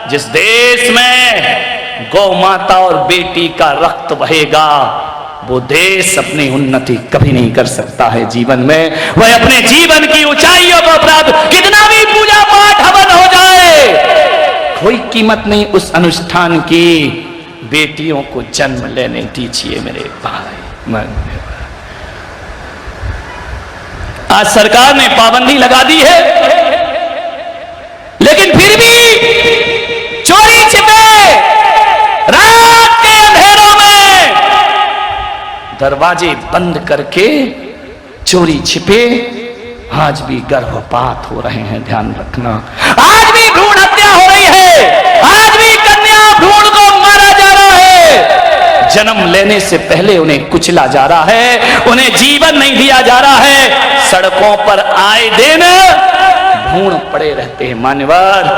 जिस देश में गौ माता और बेटी का रक्त बहेगा, वो देश अपनी उन्नति कभी नहीं कर सकता है जीवन में। वह अपने जीवन की ऊंचाइयों को प्राप्त, कितना भी पूजा पाठ हवन हो जाए, कोई कीमत नहीं उस अनुष्ठान की। बेटियों को जन्म लेने दीजिए मेरे भाई। आज सरकार ने पाबंदी लगा दी है, लेकिन फिर भी चोरी छिपे रात के अंधेरों में दरवाजे बंद करके चोरी छिपे आज भी गर्भपात हो रहे हैं। ध्यान रखना, आज भी भ्रूण हत्या हो रही है, आज भी कन्या भ्रूण को मारा जा रहा है। जन्म लेने से पहले उन्हें कुचला जा रहा है, उन्हें जीवन नहीं दिया जा रहा है। सड़कों पर आए दिन भ्रूण पड़े रहते हैं। मान्यवर,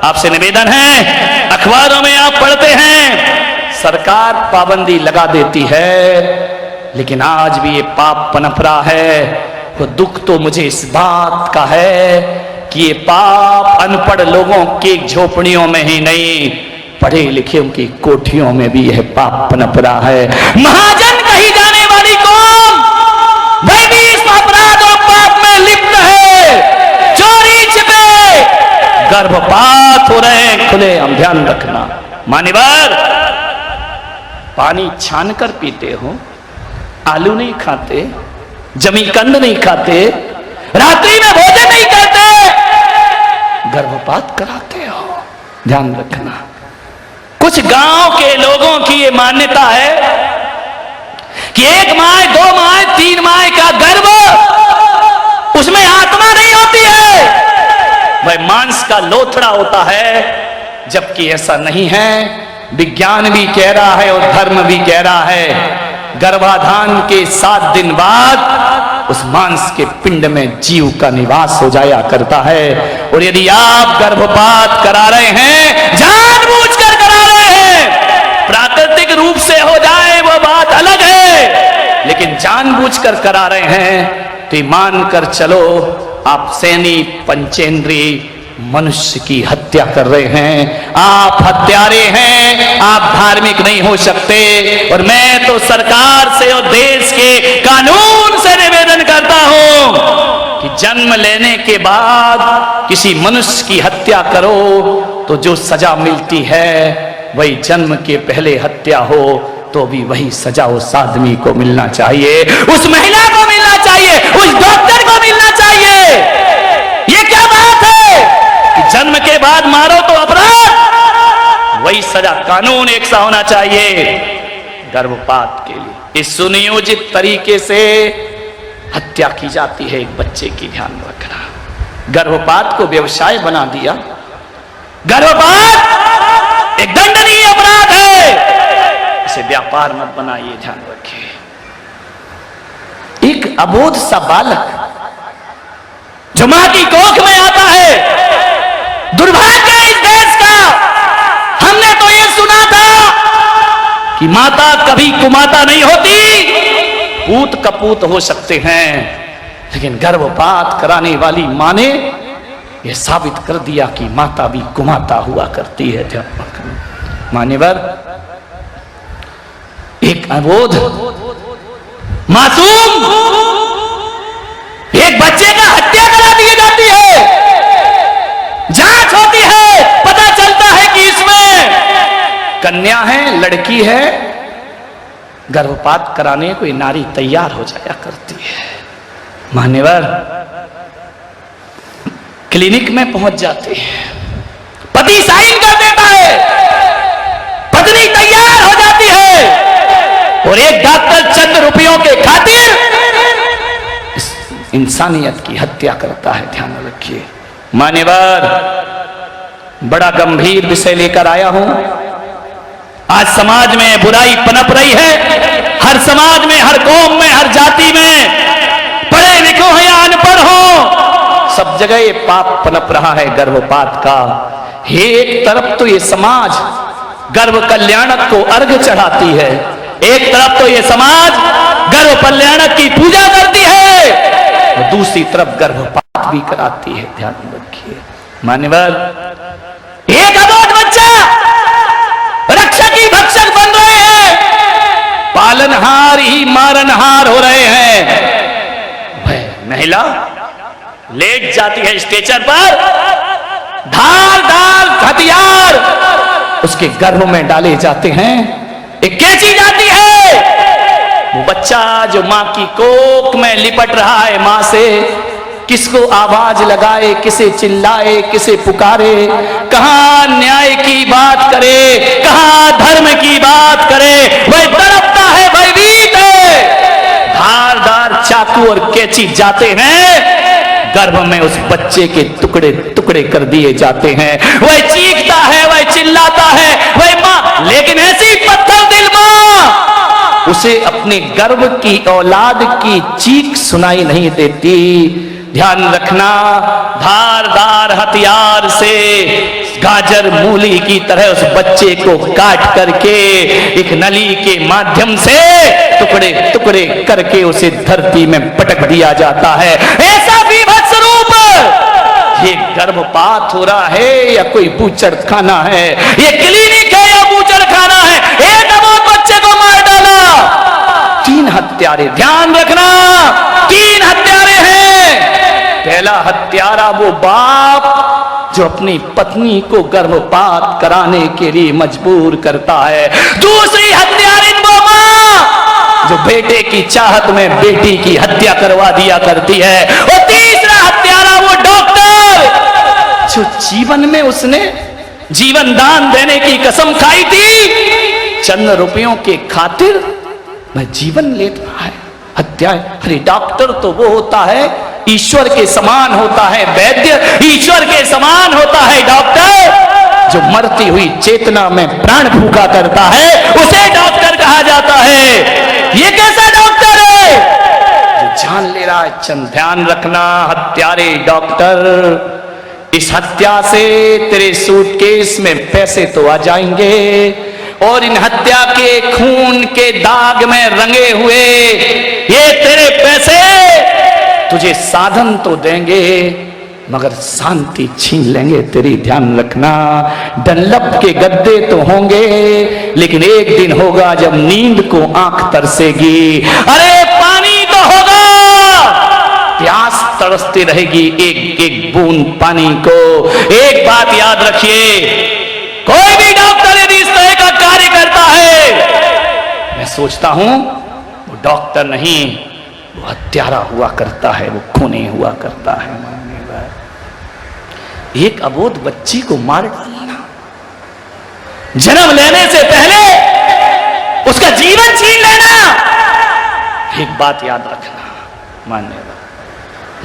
आपसे निवेदन है, अखबारों में आप पढ़ते हैं सरकार पाबंदी लगा देती है, लेकिन आज भी ये पाप पनप रहा है। वो दुख तो मुझे इस बात का है कि ये पाप अनपढ़ लोगों की झोपड़ियों में ही नहीं, पढ़े लिखे की कोठियों में भी यह पाप पनप रहा है। महाजन कही जाने वाली कौम वह भी इस अपराध और पाप में लिप्त है। चोरी छिपे गर्भपात हो रहे हैं खुले, हम ध्यान रखना। मान्यवर, पानी छान कर पीते हो, आलू नहीं खाते, जमीकंद नहीं खाते, रात्रि में भोजन नहीं करते, गर्भपात कराते हो। ध्यान रखना। कुछ गांव के लोगों की ये मान्यता है कि 1 माह 2 माह 3 माह का गर्भ, उसमें आत्मा नहीं होती है, वह मांस का लोथड़ा होता है, जबकि ऐसा नहीं है। विज्ञान भी कह रहा है और धर्म भी कह रहा है, गर्भाधान के 7 दिन बाद उस मांस के पिंड में जीव का निवास हो जाया करता है। और यदि आप गर्भपात करा रहे हैं, जानबूझकर करा रहे हैं, प्राकृतिक रूप से हो जाए वो बात अलग है, लेकिन जानबूझकर करा रहे हैं तो मान कर चलो आप सैनी पंचेंद्री मनुष्य की हत्या कर रहे हैं। आप हत्यारे हैं, आप धार्मिक नहीं हो सकते। और मैं तो सरकार से और देश के कानून से निवेदन करता हूं कि जन्म लेने के बाद किसी मनुष्य की हत्या करो तो जो सजा मिलती है वही जन्म के पहले हत्या हो तो भी वही सजा उस आदमी को मिलना चाहिए, उस महिला को मिलना चाहिए, उस डॉक्टर को मिलना चाहिए। ये क्या बात है कि जन्म के बाद मारो तो अपराध, वही सजा, कानून एक सा होना चाहिए। गर्भपात के लिए इस सुनियोजित तरीके से हत्या की जाती है एक बच्चे की। ध्यान रखना, गर्भपात को व्यवसाय बना दिया। गर्भपात एक दंडनीय अपराध है, इसे व्यापार मत बनाइए, ध्यान रखिए। एक अबोध सा बालक जो मां की कोख में आता है, दुर्भाग्य इस देश का। हमने तो ये सुना था कि माता कभी कुमाता नहीं होती, पूत कपूत हो सकते हैं, लेकिन गर्भपात कराने वाली मां ने यह साबित कर दिया कि माता भी कुमाता हुआ करती है। मान्यवर, एक अबोध मासूम एक बच्चे का हत्या करा दी जाती है, जांच होती है, पता चलता है कि इसमें कन्या है, लड़की है। गर्भपात कराने कोई नारी तैयार हो जाया करती है। मान्यवर, क्लिनिक में पहुंच जाते हैं, पति साइन कर देता है, पत्नी तैयार हो जाती है, और एक डॉक्टर चंद रुपयों के खातिर इंसानियत की हत्या करता है। ध्यान रखिए मान्यवर, बड़ा गंभीर विषय लेकर आया हूं। आज समाज में बुराई पनप रही है, हर समाज में, हर कौम में, हर जाति में, पढ़े लिखे हो या अनपढ़ हो, सब जगह ये पाप पनप रहा है गर्भपात का। एक तरफ तो ये समाज गर्भ कल्याणक को अर्घ चढ़ाती है, एक तरफ तो ये समाज गर्भ कल्याणक की पूजा करती है, और दूसरी तरफ गर्भपात भी कराती है। ध्यान रखिए मान्यवर, एक अबोध बच्चा मार ही मारनहार हो रहे हैं। वह महिला लेट जाती है स्ट्रेचर पर, धार हथियार उसके गर्भ में डाले जाते हैं, एक कैंची जाती है। वो बच्चा जो मां की कोख में लिपट रहा है मां से, किसको आवाज लगाए, किसे चिल्लाए, किसे पुकारे, कहां न्याय की बात करे, कहां धर्म की बात करे। वह तड़पता है, भयभीत है। धारदार चाकू और कैंची जाते हैं, गर्भ में उस बच्चे के टुकड़े टुकड़े कर दिए जाते हैं। वह चीखता है, वह चिल्लाता है, वह मां, लेकिन ऐसी पत्थर दिल मां उसे अपने गर्भ की औलाद की चीख सुनाई नहीं देती। ध्यान रखना, धारदार हथियार से गाजर मूली की तरह उस बच्चे को काट करके एक नली के माध्यम से टुकड़े टुकड़े करके उसे धरती में पटक दिया जाता है। ऐसा बीभत्स रूप, ये गर्भपात हो रहा है या कोई बूचड़ खाना है, ये क्लिनिक है या बूचड़ खाना है। एक अबोध बच्चे को मार डाला। 3 हत्यारे, ध्यान रखना, 3 हत्यारे हैं। पहला हत्यारा वो बाप जो अपनी पत्नी को गर्भपात कराने के लिए मजबूर करता है। दूसरी हत्यारिन वो मां जो बेटे की चाहत में बेटी की हत्या करवा दिया करती है। और तीसरा हत्यारा वो डॉक्टर जो जीवन में उसने जीवन दान देने की कसम खाई थी, चंद रुपयों के खातिर वह जीवन ले रहा है। हत्या, अरे डॉक्टर तो वो होता है ईश्वर के समान होता है, वैद्य ईश्वर के समान होता है। डॉक्टर जो मरती हुई चेतना में प्राण फूंका करता है, उसे डॉक्टर कहा जाता है। ये कैसा डॉक्टर है जो जान ले रहा है। चंद ध्यान रखना, हत्यारे डॉक्टर, इस हत्या से तेरे सूटकेस में पैसे तो आ जाएंगे और इन हत्या के खून के दाग में रंगे हुए ये तेरे पैसे तुझे साधन तो देंगे मगर शांति छीन लेंगे तेरी। ध्यान रखना, डनलप के गद्दे तो होंगे लेकिन एक दिन होगा जब नींद को आंख तरसेगी। अरे पानी तो होगा, प्यास तरसती रहेगी एक एक बूंद पानी को। एक बात याद रखिए, कोई भी डॉक्टर यदि इस तरह का कार्य करता है, मैं सोचता हूं वो डॉक्टर नहीं, वो हत्यारा हुआ करता है, वो खूनी हुआ करता है। एक अबोध बच्ची को मार डालना, जन्म लेने से पहले उसका जीवन छीन लेना। एक बात याद रखना, मान्यवर,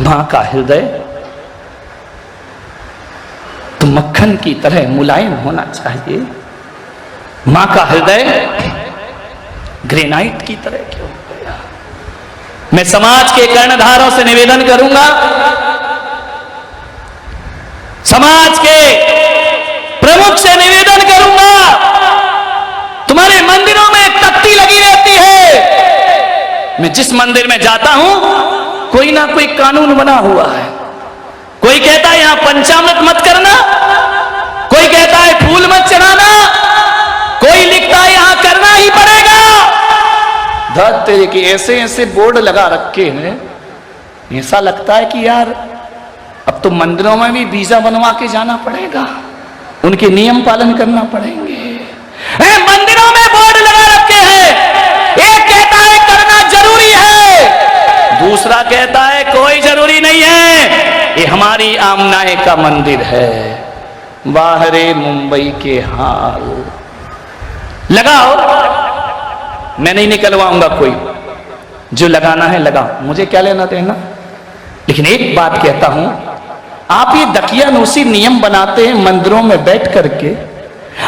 मां का हृदय तो मक्खन की तरह मुलायम होना चाहिए। मां का हृदय ग्रेनाइट की तरह क्यों हो गया? मैं समाज के कर्णधारों से निवेदन करूंगा, समाज के प्रमुख से निवेदन करूंगा, तुम्हारे मंदिरों में एक तख्ती लगी रहती है। मैं जिस मंदिर में जाता हूं कोई ना कोई कानून बना हुआ है। कोई कहता है यहां पंचामृत मत करना, कोई कहता है फूल मत चढ़ाना, कोई लिखता है यहां करना ही पड़ेगा। धत तेरे के ऐसे ऐसे बोर्ड लगा रखे हैं, ऐसा लगता है कि यार अब तो मंदिरों में भी वीजा बनवा के जाना पड़ेगा, उनके नियम पालन करना पड़ेंगे। मंदिरों में बोर्ड लगा रखे हैं, एक कहता है करना जरूरी है, दूसरा कहता है कोई जरूरी नहीं है। ये हमारी आमनाए का मंदिर है। बाहरे मुंबई के हाल लगाओ, मैं नहीं निकलवाऊंगा, कोई जो लगाना है लगाओ, मुझे क्या लेना देना। लेकिन एक बात कहता हूं, आप ये दकियानूसी नियम बनाते हैं मंदिरों में बैठ करके।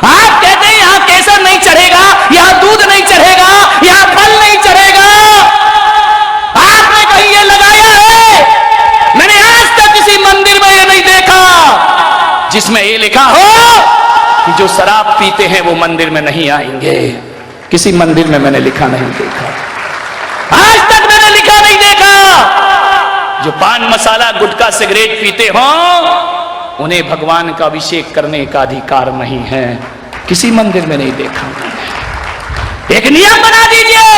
आप कहते हैं यहां केसर नहीं चढ़ेगा, यहां दूध नहीं चढ़ेगा, यहां फल नहीं चढ़ेगा। आपने कहीं ये लगाया है? मैंने आज तक किसी मंदिर में ये नहीं देखा जिसमें ये लिखा हो कि जो शराब पीते हैं वो मंदिर में नहीं आएंगे। किसी मंदिर में मैंने लिखा नहीं देखा, आज तक मैंने लिखा नहीं देखा। जो पान मसाला गुटखा सिगरेट पीते हों उन्हें भगवान का अभिषेक करने का अधिकार नहीं है, किसी मंदिर में नहीं देखा। एक नियम बना दीजिए,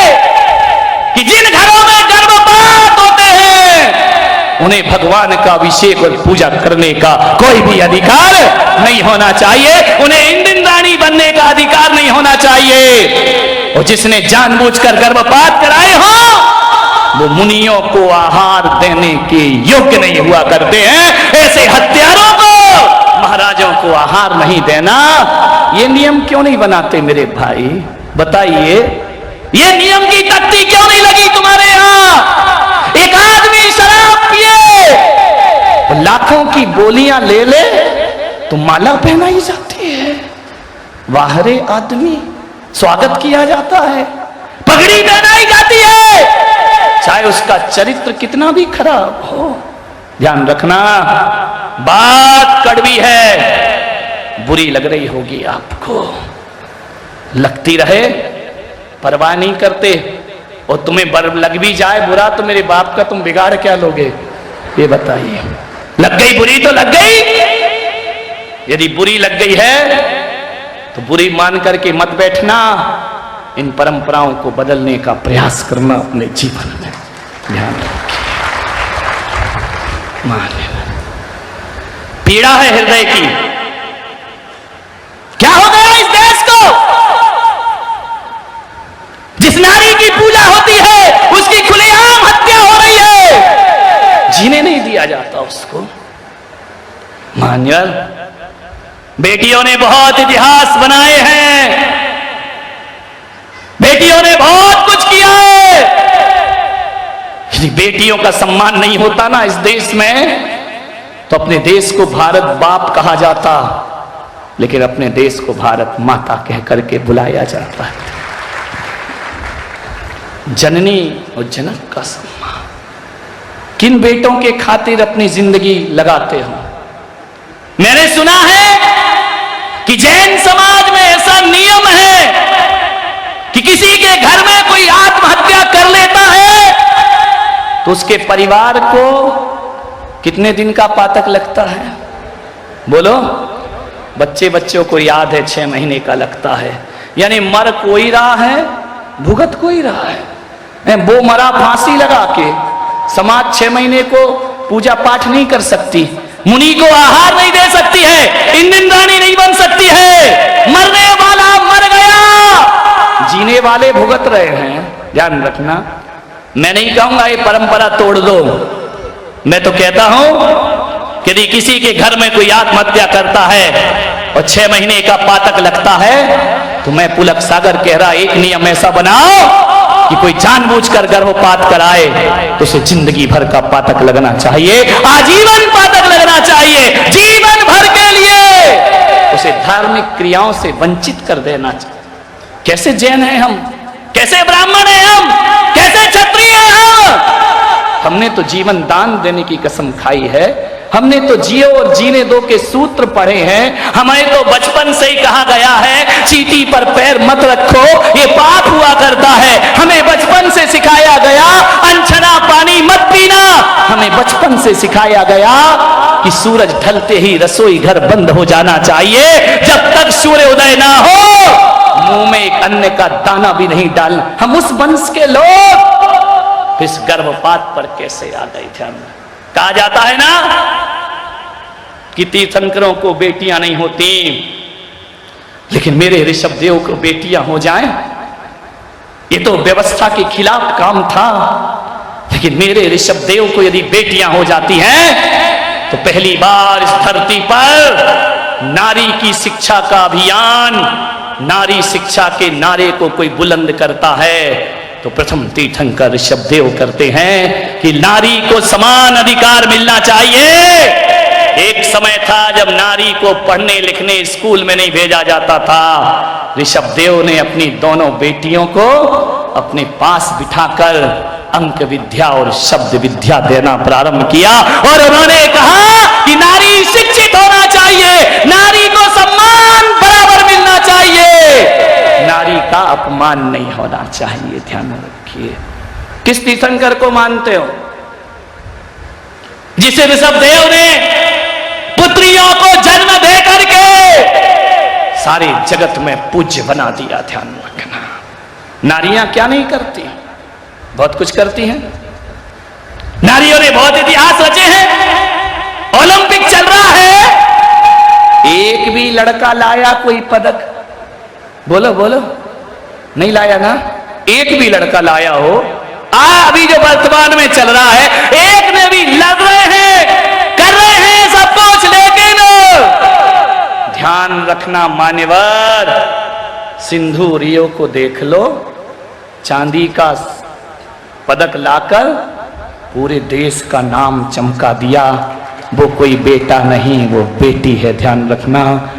कि जिन घरों में गर्भपात होते हैं उन्हें भगवान का अभिषेक और पूजा करने का कोई भी अधिकार नहीं होना चाहिए, उन्हें इंद्राणी बनने का अधिकार नहीं होना चाहिए। और जिसने जानबूझकर गर्भपात कराए हो वो मुनियों को आहार देने के योग्य नहीं हुआ करते हैं। ऐसे हत्यारों को, महाराजों को आहार नहीं देना, ये नियम क्यों नहीं बनाते मेरे भाई? बताइए, ये नियम की तख्ती क्यों नहीं लगी तुम्हारे यहां? एक आदमी शराब पिए, लाखों की बोलियां ले ले तो माला पहनाई जाती है, वाहरे आदमी स्वागत किया जाता है, पगड़ी पहनाई जाती है, चाहे उसका चरित्र कितना भी खराब हो। ध्यान रखना, बात कड़वी है, बुरी लग रही होगी आपको, लगती रहे, परवाह नहीं करते। और तुम्हें लग भी जाए बुरा तो मेरे बाप का तुम बिगाड़ क्या लोगे? ये बताइए। लग गई बुरी तो लग गई, यदि बुरी लग गई है तो बुरी मान करके मत बैठना, इन परंपराओं को बदलने का प्रयास करना अपने जीवन में। ध्यान रखिए, मान लेना। पीड़ा है हृदय की, क्या हो गया इस देश को? जिस नारी की पूजा होती है उसकी खुलेआम हत्या हो रही है, जीने नहीं दिया जाता उसको। मान्यल, बेटियों ने बहुत इतिहास बनाए हैं, बेटियों ने बहुत कुछ किया है। यदि बेटियों का सम्मान नहीं होता ना इस देश में, तो अपने देश को भारत बाप कहा जाता, लेकिन अपने देश को भारत माता कह करके बुलाया जाता है। जननी और जनक का सम्मान, किन बेटों के खातिर अपनी जिंदगी लगाते हो? मैंने सुना है कि जैन समाज में ऐसा नियम है कि किसी के घर में कोई आत्महत्या कर लेता है तो उसके परिवार को कितने दिन का पातक लगता है? बोलो। बच्चों को याद है 6 महीने का लगता है, यानी मर कोई रहा है, भुगत कोई रहा है। वो मरा फांसी लगा के, समाज 6 महीने को पूजा पाठ नहीं कर सकती, मुनि को आहार नहीं दे सकती है, इंद्राणी नहीं बन सकती है। मरने वाला मर गया, जीने वाले भुगत रहे हैं। ध्यान रखना, मैं नहीं कहूंगा ये परंपरा तोड़ दो, मैं तो कहता हूं कि यदि किसी के घर में कोई आत्महत्या करता है और 6 महीने का पातक लगता है तो मैं पुलक सागर कह रहा, एक नियम ऐसा बनाओ कि कोई जानबूझकर गर्भपात कराए तो उसे जिंदगी भर का पातक लगना चाहिए, आजीवन पातक लगना चाहिए, जीवन भर के लिए उसे धार्मिक क्रियाओं से वंचित कर देना चाहिए। कैसे जैन हैं हम, कैसे ब्राह्मण हैं हम, कैसे क्षत्रिय हैं हम? हमने तो जीवन दान देने की कसम खाई है, हमने तो जियो और जीने दो के सूत्र पढ़े हैं, हमें तो बचपन से ही कहा गया है चींटी पर पैर मत रखो, ये पाप हुआ करता है। हमें बचपन से सिखाया गया अनछना पानी मत पीना, हमें बचपन से सिखाया गया कि सूरज ढलते ही रसोई घर बंद हो जाना चाहिए, जब तक सूर्य उदय ना हो मुंह में एक अन्न का दाना भी नहीं डालना। हम उस वंश के लोग इस गर्भपात पर कैसे आ गए? ध्यान में कहा जाता है ना कि तीर्थंकरों को बेटियां नहीं होती, लेकिन मेरे ऋषभदेव को बेटियां हो जाएं, ये तो व्यवस्था के खिलाफ काम था। लेकिन मेरे ऋषभदेव को यदि बेटियां हो जाती हैं तो पहली बार इस धरती पर नारी की शिक्षा का अभियान, नारी शिक्षा के नारे को कोई बुलंद करता है तो प्रथम तीर्थंकर ऋषभदेव करते हैं कि नारी को समान अधिकार मिलना चाहिए। एक समय था जब नारी को पढ़ने लिखने स्कूल में नहीं भेजा जाता था, ऋषभदेव ने अपनी दोनों बेटियों को अपने पास बिठाकर अंक विद्या और शब्द विद्या देना प्रारंभ किया और उन्होंने कहा कि नारी शिक्षित होना चाहिए, नारी को सम्मान बराबर मिलना चाहिए, नारी का अपमान नहीं होना चाहिए। ध्यान रखिए। किस तीर्थंकर को मानते हो? जिसे ऋषभदेव ने पुत्रियों को जन्म दे करके सारे जगत में पूज्य बना दिया। ध्यान रखना, नारियां क्या नहीं करती, बहुत कुछ करती हैं। नारियों ने बहुत इतिहास रचे हैं। ओलंपिक चल रहा है, एक भी लड़का लाया कोई पदक? बोलो बोलो, नहीं लाया ना? एक भी लड़का लाया हो? अभी जो वर्तमान में चल रहा है, एक ने भी लग रहे हैं, कर रहे हैं सब कुछ, लेकिन ध्यान रखना मान्यवर, सिंधु रियो को देख लो, चांदी का पदक लाकर पूरे देश का नाम चमका दिया। वो कोई बेटा नहीं, वो बेटी है, ध्यान रखना।